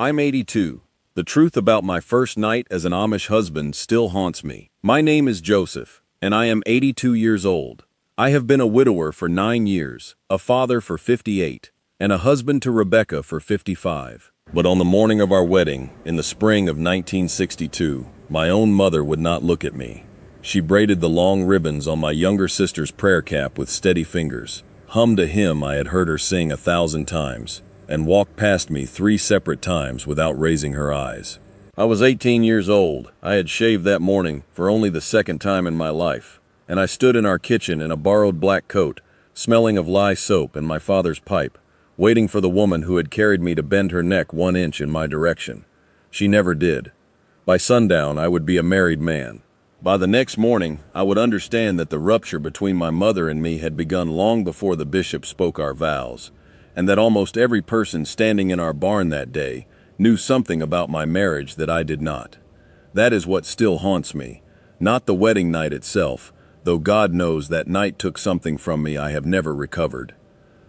I'm 82. The truth about my first night as an Amish husband still haunts me. My name is Joseph, and I am 82 years old. I have been a widower for 9 years, a father for 58, and a husband to Rebecca for 55. But on the morning of our wedding, in the spring of 1962, my own mother would not look at me. She braided the long ribbons on my younger sister's prayer cap with steady fingers, hummed a hymn I had heard her sing 1,000 times, and walked past me 3 separate times without raising her eyes. I was 18 years old. I had shaved that morning for only the second time in my life, and I stood in our kitchen in a borrowed black coat, smelling of lye soap and my father's pipe, waiting for the woman who had carried me to bend her neck 1 inch in my direction. She never did. By sundown, I would be a married man. By the next morning, I would understand that the rupture between my mother and me had begun long before the bishop spoke our vows, and that almost every person standing in our barn that day knew something about my marriage that I did not. That is what still haunts me, not the wedding night itself, though God knows that night took something from me I have never recovered.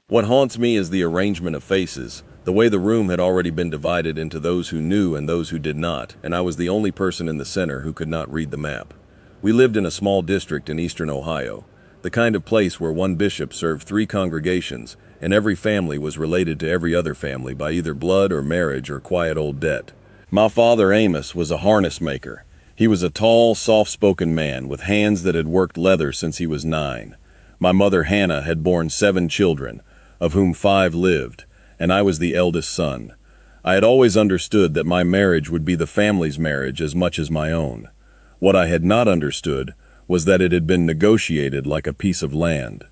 What haunts me is the arrangement of faces, the way the room had already been divided into those who knew and those who did not, and I was the only person in the center who could not read the map. We lived in a small district in eastern Ohio, the kind of place where one bishop served 3 congregations, and every family was related to every other family by either blood or marriage or quiet old debt. My father Amos was a harness maker. He was a tall, soft-spoken man with hands that had worked leather since he was 9. My mother Hannah had borne 7 children, of whom 5 lived, and I was the eldest son. I had always understood that my marriage would be the family's marriage as much as my own. What I had not understood was that it had been negotiated like a piece of land.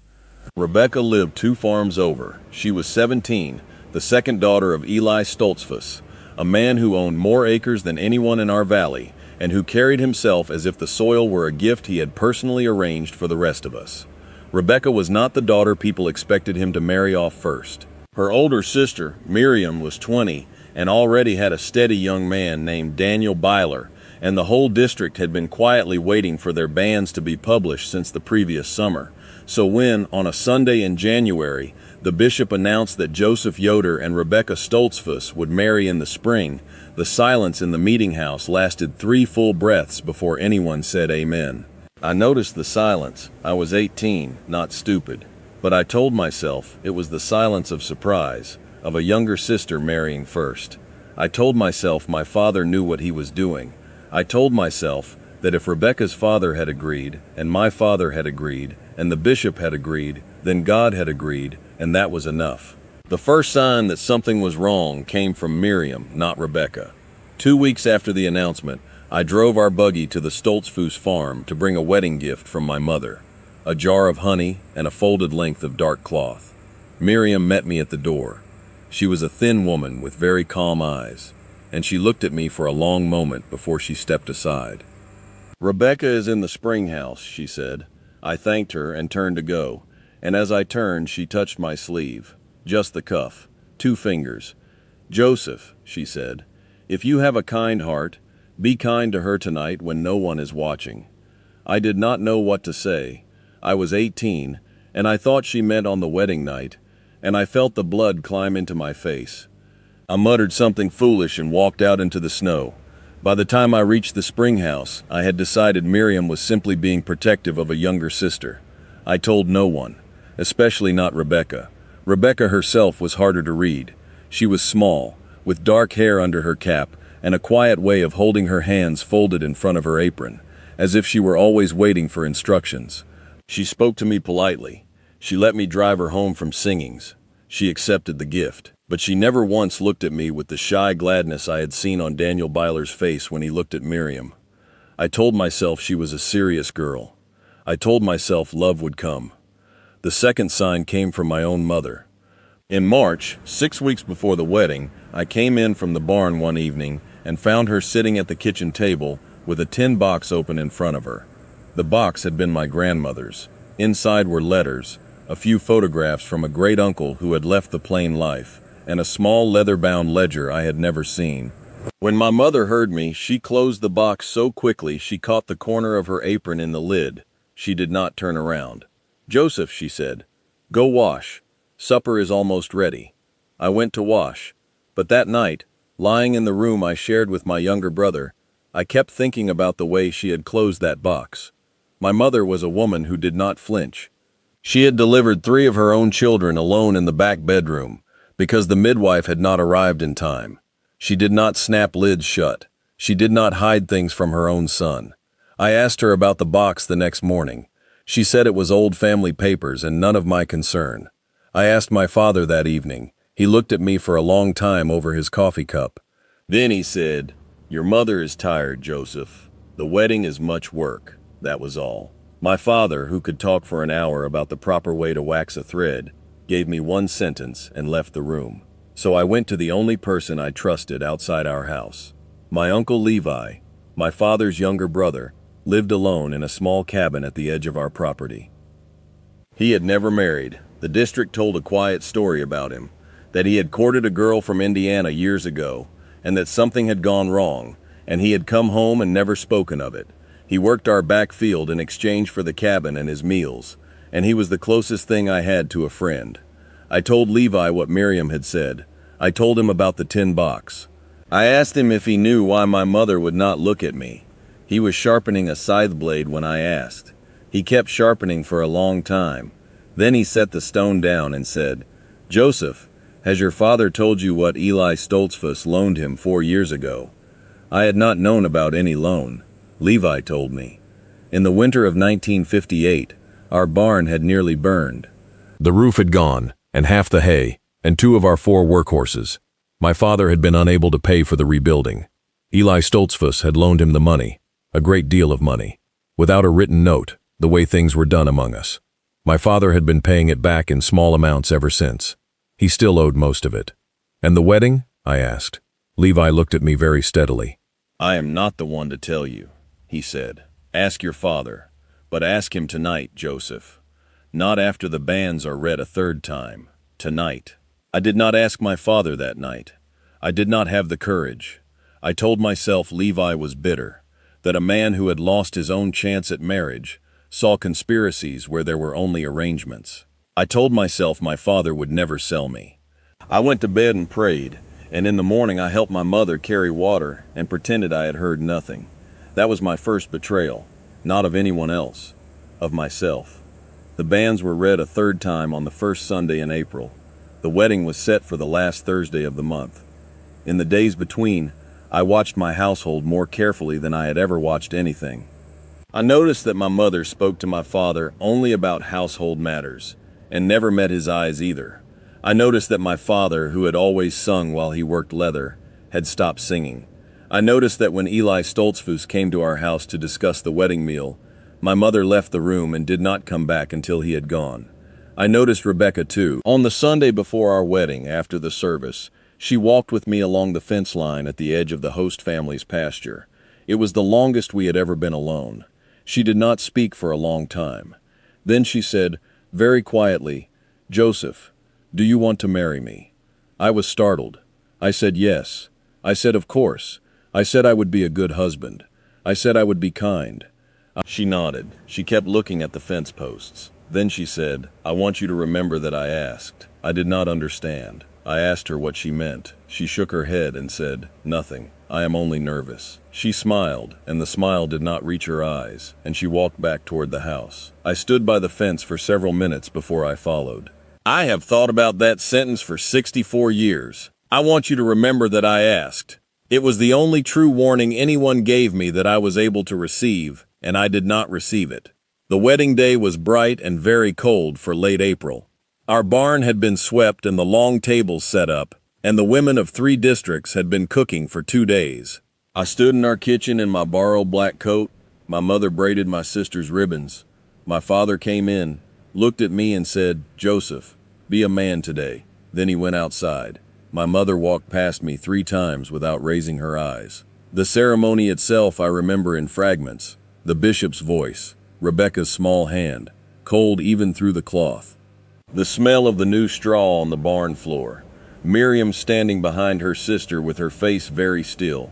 Rebecca lived 2 farms over. She was 17, the second daughter of Eli Stoltzfus, a man who owned more acres than anyone in our valley, and who carried himself as if the soil were a gift he had personally arranged for the rest of us. Rebecca was not the daughter people expected him to marry off first. Her older sister, Miriam, was 20, and already had a steady young man named Daniel Byler, and the whole district had been quietly waiting for their banns to be published since the previous summer. So when, on a Sunday in January, the bishop announced that Joseph Yoder and Rebecca Stoltzfus would marry in the spring, the silence in the meeting house lasted 3 full breaths before anyone said amen. I noticed the silence. I was 18, not stupid. But I told myself it was the silence of surprise, of a younger sister marrying first. I told myself my father knew what he was doing. I told myself that if Rebecca's father had agreed, and my father had agreed, and the bishop had agreed, then God had agreed, and that was enough. The first sign that something was wrong came from Miriam, not Rebecca. 2 weeks after the announcement, I drove our buggy to the Stoltzfus farm to bring a wedding gift from my mother, a jar of honey and a folded length of dark cloth. Miriam met me at the door. She was a thin woman with very calm eyes, and she looked at me for a long moment before she stepped aside. "Rebecca is in the spring house," she said. I thanked her and turned to go, and as I turned, she touched my sleeve, just the cuff, 2 fingers. "Joseph," she said, "if you have a kind heart, be kind to her tonight when no one is watching." I did not know what to say. I was 18, and I thought she meant on the wedding night, and I felt the blood climb into my face. I muttered something foolish and walked out into the snow. By the time I reached the spring house, I had decided Miriam was simply being protective of a younger sister. I told no one, especially not Rebecca. Rebecca herself was harder to read. She was small, with dark hair under her cap, and a quiet way of holding her hands folded in front of her apron, as if she were always waiting for instructions. She spoke to me politely. She let me drive her home from singings. She accepted the gift. But she never once looked at me with the shy gladness I had seen on Daniel Byler's face when he looked at Miriam. I told myself she was a serious girl. I told myself love would come. The second sign came from my own mother. In March, 6 weeks before the wedding, I came in from the barn one evening and found her sitting at the kitchen table with a tin box open in front of her. The box had been my grandmother's. Inside were letters, a few photographs from a great uncle who had left the plain life, and a small leather-bound ledger I had never seen. When my mother heard me, she closed the box so quickly she caught the corner of her apron in the lid. She did not turn around. "Joseph," she said, "go wash. Supper is almost ready." I went to wash. But that night, Lying in the room I shared with my younger brother, I kept thinking about the way she had closed that box. My mother was a woman who did not flinch. She had delivered 3 of her own children alone in the back bedroom because the midwife had not arrived in time. She did not snap lids shut. She did not hide things from her own son. I asked her about the box the next morning. She said it was old family papers and none of my concern. I asked my father that evening. He looked at me for a long time over his coffee cup. Then he said, "Your mother is tired, Joseph. The wedding is much work." That was all. My father, who could talk for an hour about the proper way to wax a thread, gave me one sentence and left the room. So I went to the only person I trusted outside our house. My uncle Levi, my father's younger brother, lived alone in a small cabin at the edge of our property. He had never married. The district told a quiet story about him, that he had courted a girl from Indiana years ago, and that something had gone wrong, and he had come home and never spoken of it. He worked our back field in exchange for the cabin and his meals, and he was the closest thing I had to a friend. I told Levi what Miriam had said. I told him about the tin box. I asked him if he knew why my mother would not look at me. He was sharpening a scythe blade when I asked. He kept sharpening for a long time. Then he set the stone down and said, "Joseph, has your father told you what Eli Stoltzfus loaned him 4 years ago?" I had not known about any loan. Levi told me. In the winter of 1958, our barn had nearly burned. The roof had gone, and half the hay, and 2 of our 4 workhorses. My father had been unable to pay for the rebuilding. Eli Stoltzfus had loaned him the money, a great deal of money, without a written note, the way things were done among us. My father had been paying it back in small amounts ever since. He still owed most of it. "And the wedding?" I asked. Levi looked at me very steadily. "I am not the one to tell you," he said. "Ask your father, but ask him tonight, Joseph. Not after the banns are read a 3rd time. Tonight." I did not ask my father that night. I did not have the courage. I told myself Levi was bitter, that a man who had lost his own chance at marriage saw conspiracies where there were only arrangements. I told myself my father would never sell me. I went to bed and prayed, and in the morning I helped my mother carry water and pretended I had heard nothing. That was my first betrayal, not of anyone else, of myself. The banns were read a 3rd time on the first Sunday in April. The wedding was set for the last Thursday of the month. In the days between, I watched my household more carefully than I had ever watched anything. I noticed that my mother spoke to my father only about household matters, and never met his eyes either. I noticed that my father, who had always sung while he worked leather, had stopped singing. I noticed that when Eli Stoltzfus came to our house to discuss the wedding meal, my mother left the room and did not come back until he had gone. I noticed Rebecca too. On the Sunday before our wedding, after the service, she walked with me along the fence line at the edge of the host family's pasture. It was the longest we had ever been alone. She did not speak for a long time. Then she said, very quietly, "Joseph, do you want to marry me?" I was startled. I said yes. I said of course. I said I would be a good husband. I said I would be kind. She nodded. She kept looking at the fence posts. Then she said, "I want you to remember that I asked." I did not understand. I asked her what she meant. She shook her head and said, "Nothing. I am only nervous." She smiled, and the smile did not reach her eyes, and she walked back toward the house. I stood by the fence for several minutes before I followed. "I have thought about that sentence for 64 years. I want you to remember that I asked. It was the only true warning anyone gave me that I was able to receive, and I did not receive it." The wedding day was bright and very cold for late April. Our barn had been swept and the long tables set up, and the women of 3 districts had been cooking for 2 days. I stood in our kitchen in my borrowed black coat. My mother braided my sister's ribbons. My father came in, looked at me and said, "Joseph, be a man today." Then he went outside. My mother walked past me 3 times without raising her eyes. The ceremony itself I remember in fragments. The bishop's voice, Rebecca's small hand, cold even through the cloth. The smell of the new straw on the barn floor. Miriam standing behind her sister with her face very still.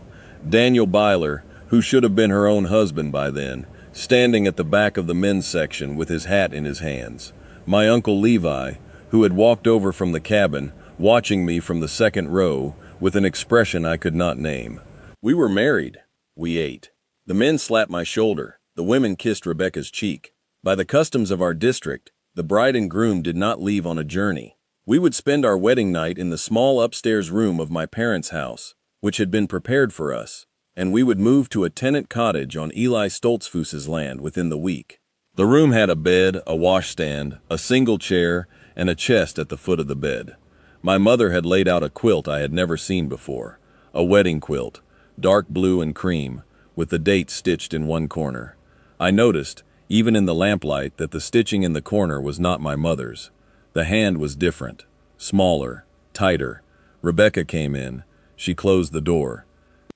Daniel Byler, who should have been her own husband by then, standing at the back of the men's section with his hat in his hands. My uncle Levi, who had walked over from the cabin, watching me from the 2nd row, with an expression I could not name. We were married. We ate. The men slapped my shoulder. The women kissed Rebecca's cheek. By the customs of our district, the bride and groom did not leave on a journey. We would spend our wedding night in the small upstairs room of my parents' house, which had been prepared for us, and we would move to a tenant cottage on Eli Stoltzfus's land within the week. The room had a bed, a washstand, a single chair, and a chest at the foot of the bed. My mother had laid out a quilt I had never seen before, a wedding quilt, dark blue and cream, with the date stitched in one corner. I noticed, even in the lamplight, that the stitching in the corner was not my mother's. The hand was different, smaller, tighter. Rebecca came in. She closed the door.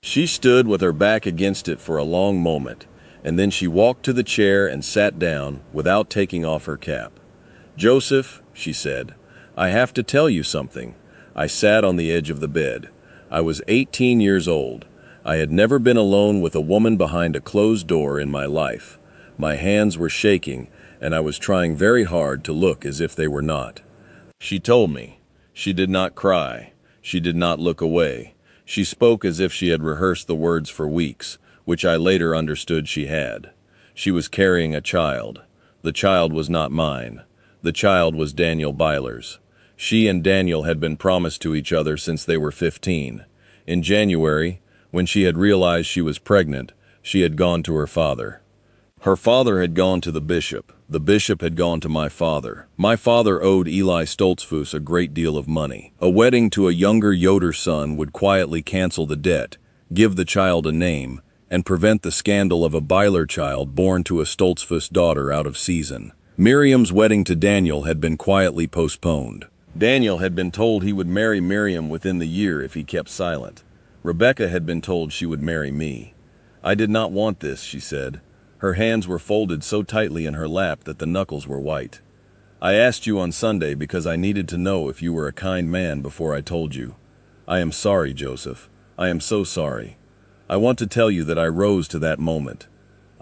She stood with her back against it for a long moment, and then she walked to the chair and sat down without taking off her cap. "Joseph," she said, "I have to tell you something." I sat on the edge of the bed. I was 18 years old. I had never been alone with a woman behind a closed door in my life. My hands were shaking, and I was trying very hard to look as if they were not. She told me. She did not cry. She did not look away. She spoke as if she had rehearsed the words for weeks, which I later understood she had. She was carrying a child. The child was not mine. The child was Daniel Byler's. She and Daniel had been promised to each other since they were 15. In January, when she had realized she was pregnant, she had gone to her father. Her father had gone to the bishop. The bishop had gone to my father. My father owed Eli Stoltzfus a great deal of money. A wedding to a younger Yoder son would quietly cancel the debt, give the child a name, and prevent the scandal of a Byler child born to a Stoltzfus daughter out of season. Miriam's wedding to Daniel had been quietly postponed. Daniel had been told he would marry Miriam within the year if he kept silent. Rebecca had been told she would marry me. "I did not want this," she said. Her hands were folded so tightly in her lap that the knuckles were white. "I asked you on Sunday because I needed to know if you were a kind man before I told you. I am sorry, Joseph. I am so sorry. I want to tell you that I rose to that moment.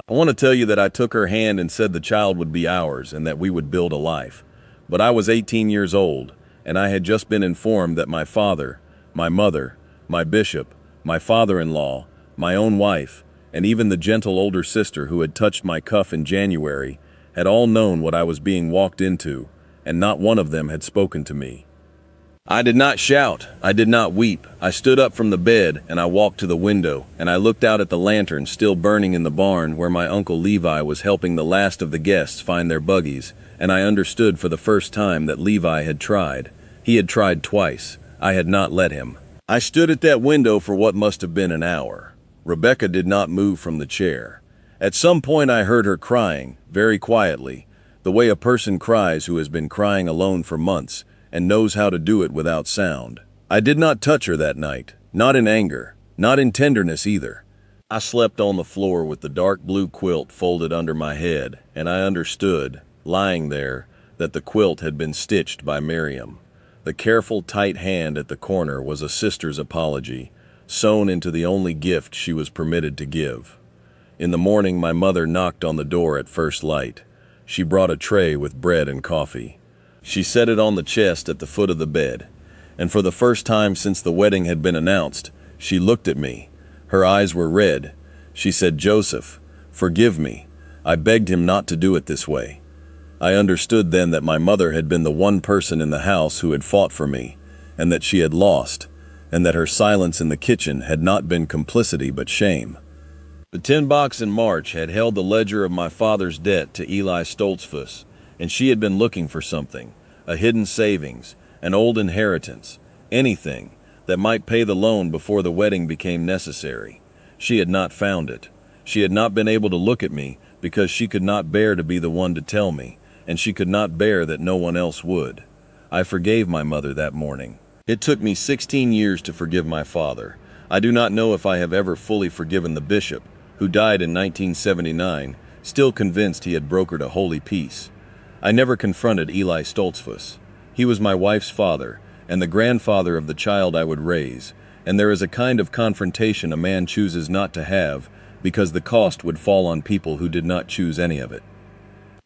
I want to tell you that I took her hand and said the child would be ours and that we would build a life. But I was 18 years old, and I had just been informed that my father, my mother, my bishop, my father-in-law, my own wife, and even the gentle older sister who had touched my cuff in January, had all known what I was being walked into, and not one of them had spoken to me. I did not shout. I did not weep. I stood up from the bed, and I walked to the window, and I looked out at the lantern still burning in the barn where my Uncle Levi was helping the last of the guests find their buggies, and I understood for the first time that Levi had tried. He had tried twice. I had not let him. I stood at that window for what must have been an hour. Rebecca did not move from the chair. At some point I heard her crying, very quietly, the way a person cries who has been crying alone for months and knows how to do it without sound. I did not touch her that night, not in anger, not in tenderness either. I slept on the floor with the dark blue quilt folded under my head, and I understood, lying there, that the quilt had been stitched by Miriam. The careful, tight hand at the corner was a sister's apology, sewn into the only gift she was permitted to give. In the morning, my mother knocked on the door at first light. She brought a tray with bread and coffee. She set it on the chest at the foot of the bed, and for the first time since the wedding had been announced, she looked at me. Her eyes were red. She said, "Joseph, forgive me. I begged him not to do it this way." I understood then that my mother had been the one person in the house who had fought for me, and that she had lost, and that her silence in the kitchen had not been complicity but shame. The tin box in March had held the ledger of my father's debt to Eli Stoltzfus, and she had been looking for something, a hidden savings, an old inheritance, anything that might pay the loan before the wedding became necessary. She had not found it. She had not been able to look at me because she could not bear to be the one to tell me, and she could not bear that no one else would. I forgave my mother that morning. It took me 16 years to forgive my father. I do not know if I have ever fully forgiven the bishop, who died in 1979, still convinced he had brokered a holy peace. I never confronted Eli Stoltzfus. He was my wife's father, and the grandfather of the child I would raise, and there is a kind of confrontation a man chooses not to have, because the cost would fall on people who did not choose any of it.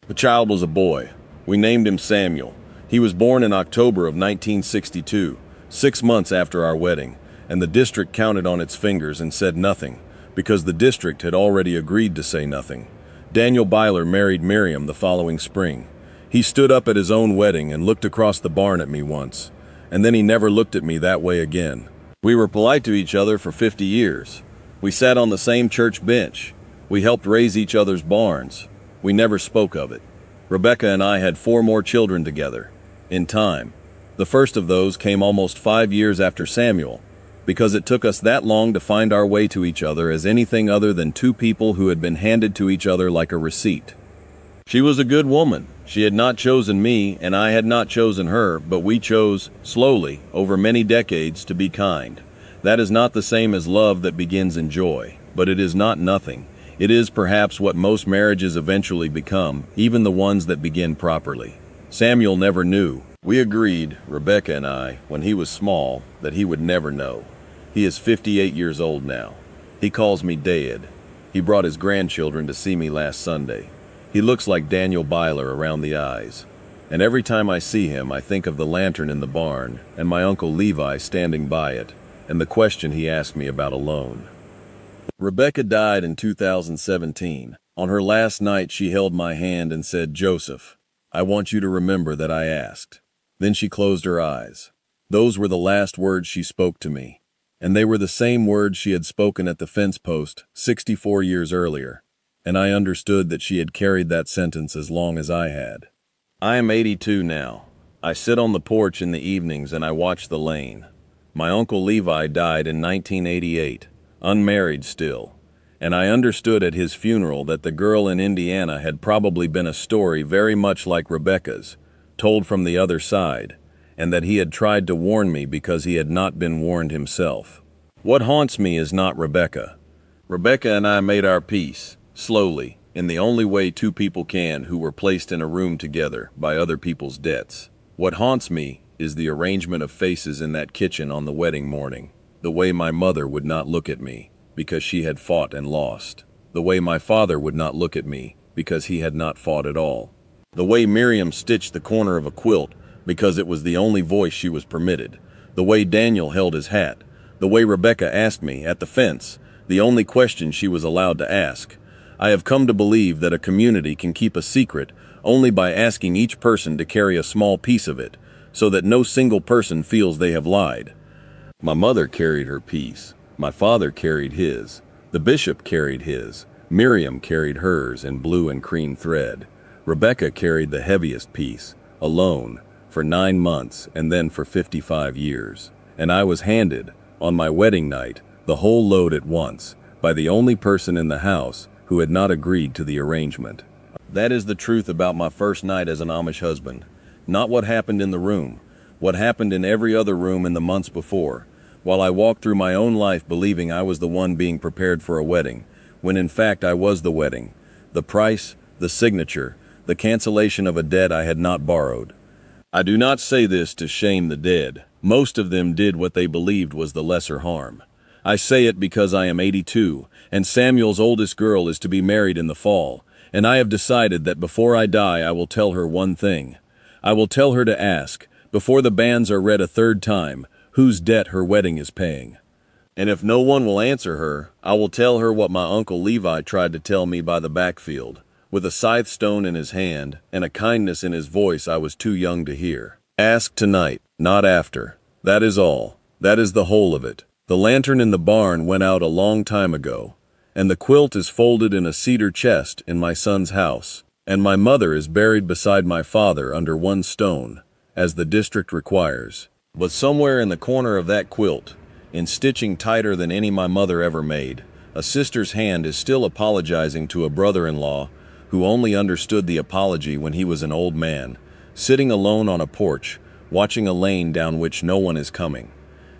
The child was a boy. We named him Samuel. He was born in October of 1962. 6 months after our wedding, and the district counted on its fingers and said nothing, because the district had already agreed to say nothing. Daniel Byler married Miriam the following spring. He stood up at his own wedding and looked across the barn at me once, and then he never looked at me that way again. We were polite to each other for 50 years. We sat on the same church bench. We helped raise each other's barns. We never spoke of it. Rebecca and I had 4 more children together. In time. The first of those came almost 5 years after Samuel, because it took us that long to find our way to each other as anything other than 2 people who had been handed to each other like a receipt. She was a good woman. She had not chosen me, and I had not chosen her, but we chose, slowly, over many decades, to be kind. That is not the same as love that begins in joy, but it is not nothing. It is perhaps what most marriages eventually become, even the ones that begin properly. Samuel never knew. We agreed, Rebecca and I, when he was small, that he would never know. He is 58 years old now. He calls me Dad. He brought his grandchildren to see me last Sunday. He looks like Daniel Byler around the eyes. And every time I see him, I think of the lantern in the barn, and my Uncle Levi standing by it, and the question he asked me about a loan. Rebecca died in 2017. On her last night, she held my hand and said, "Joseph, I want you to remember that I asked." Then she closed her eyes. Those were the last words she spoke to me, and they were the same words she had spoken at the fence post 64 years earlier, and I understood that she had carried that sentence as long as I had. I am 82 now. I sit on the porch in the evenings and I watch the lane. My Uncle Levi died in 1988, unmarried still, and I understood at his funeral that the girl in Indiana had probably been a story very much like Rebecca's, told from the other side, and that he had tried to warn me because he had not been warned himself. What haunts me is not Rebecca. Rebecca and I made our peace, slowly, in the only way 2 people can who were placed in a room together by other people's debts. What haunts me is the arrangement of faces in that kitchen on the wedding morning, the way my mother would not look at me because she had fought and lost, the way my father would not look at me because he had not fought at all, the way Miriam stitched the corner of a quilt because it was the only voice she was permitted, the way Daniel held his hat, the way Rebecca asked me, at the fence, the only question she was allowed to ask. I have come to believe that a community can keep a secret only by asking each person to carry a small piece of it, so that no single person feels they have lied. My mother carried her piece. My father carried his. The bishop carried his. Miriam carried hers in blue and cream thread. Rebecca carried the heaviest piece, alone, for 9 months and then for 55 years. And I was handed, on my wedding night, the whole load at once, by the only person in the house who had not agreed to the arrangement. That is the truth about my first night as an Amish husband. Not what happened in the room, what happened in every other room in the months before, while I walked through my own life believing I was the one being prepared for a wedding, when in fact I was the wedding, the price, the signature, the cancellation of a debt I had not borrowed. I do not say this to shame the dead. Most of them did what they believed was the lesser harm. I say it because I am 82, and Samuel's oldest girl is to be married in the fall, and I have decided that before I die I will tell her one thing. I will tell her to ask, before the banns are read a 3rd time, whose debt her wedding is paying. And if no one will answer her, I will tell her what my Uncle Levi tried to tell me by the backfield, with a scythe stone in his hand and a kindness in his voice I was too young to hear. Ask tonight, not after. That is all. That is the whole of it. The lantern in the barn went out a long time ago, and the quilt is folded in a cedar chest in my son's house, and my mother is buried beside my father under 1 stone, as the district requires. But somewhere in the corner of that quilt, in stitching tighter than any my mother ever made, a sister's hand is still apologizing to a brother-in-law who only understood the apology when he was an old man, sitting alone on a porch, watching a lane down which no one is coming.